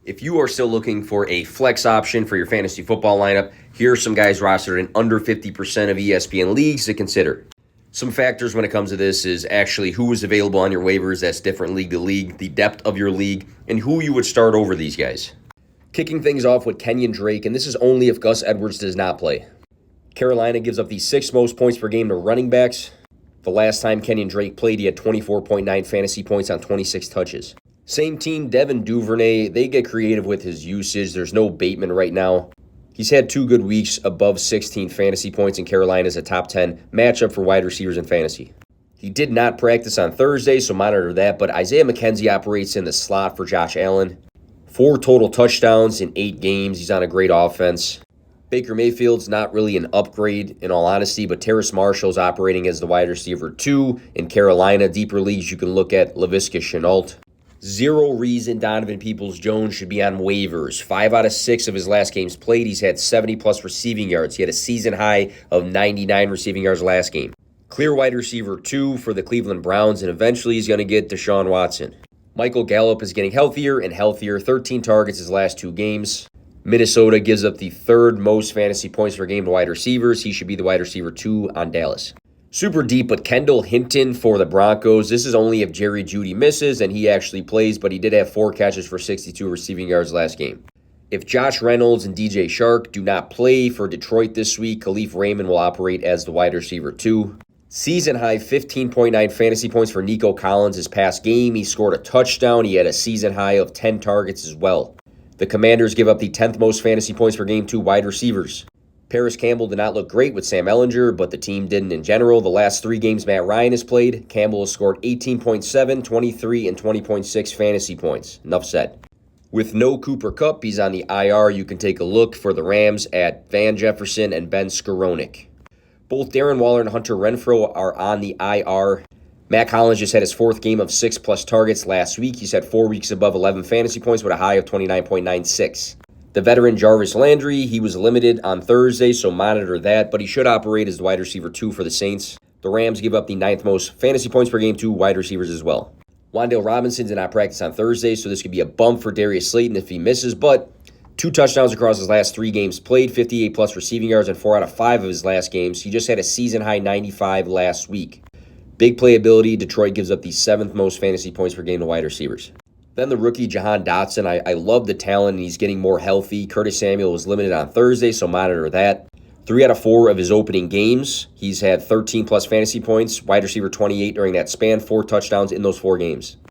If you are still looking for a flex option for your fantasy football lineup, here are some guys rostered in under 50% of ESPN leagues to consider. Some factors when it comes to this is actually who is available on your waivers. That's different league to league, the depth of your league, and who you would start over these guys. Kicking things off with Kenyon Drake, and this is only if Gus Edwards does not play. Carolina gives up the sixth most points per game to running backs. The last time Kenyon Drake played, he had 24.9 fantasy points on 26 touches. Same team, Devin Duvernay, they get creative with his usage. There's no Bateman right now. He's had 2 good weeks above 16 fantasy points, and Carolina's a top 10 matchup for wide receivers in fantasy. He did not practice on Thursday, so monitor that, but Isaiah McKenzie operates in the slot for Josh Allen. 4 total touchdowns in 8 games. He's on a great offense. Baker Mayfield's not really an upgrade, in all honesty, but Terrace Marshall's operating as the wide receiver 2 in Carolina. Deeper leagues, you can look at Laviska Shenault. Zero reason Donovan Peoples-Jones should be on waivers. 5 out of 6 of his last games played, he's had 70-plus receiving yards. He had a season high of 99 receiving yards last game. Clear wide receiver 2 for the Cleveland Browns, and eventually he's going to get Deshaun Watson. Michael Gallup is getting healthier and healthier. 13 targets his last 2 games. Minnesota gives up the 3rd most fantasy points per game to wide receivers. He should be the wide receiver 2 on Dallas. Super deep, but Kendall Hinton for the Broncos. This is only if Jerry Jeudy misses and he actually plays, but he did have 4 catches for 62 receiving yards last game. If Josh Reynolds and DJ Chark do not play for Detroit this week, Khalif Raymond will operate as the wide receiver 2. Season high 15.9 fantasy points for Nico Collins his past game. He scored a touchdown. He had a season high of 10 targets as well. The Commanders give up the 10th most fantasy points per game to wide receivers. Paris Campbell did not look great with Sam Ehlinger, but the team didn't in general. The last 3 games Matt Ryan has played, Campbell has scored 18.7, 23, and 20.6 fantasy points. Enough said. With no Cooper Kupp, he's on the IR. You can take a look for the Rams at Van Jefferson and Ben Skowronek. Both Darren Waller and Hunter Renfrow are on the IR. Matt Collins just had his 4th game of 6-plus targets last week. He's had 4 weeks above 11 fantasy points with a high of 29.96. The veteran Jarvis Landry, he was limited on Thursday, so monitor that, but he should operate as the wide receiver 2 for the Saints. The Rams give up the 9th most fantasy points per game to wide receivers as well. Wan'Dale Robinson did not practice on Thursday, so this could be a bump for Darius Slayton if he misses, but 2 touchdowns across his last 3 games played, 58-plus receiving yards in 4 out of 5 of his last games. He just had a season-high 95 last week. Big playability, Detroit gives up the 7th most fantasy points per game to wide receivers. Then the rookie, Jahan Dotson. I love the talent, and he's getting more healthy. Curtis Samuel was limited on Thursday, so monitor that. 3 out of 4 of his opening games, he's had 13-plus fantasy points, wide receiver 28 during that span, 4 touchdowns in those 4 games.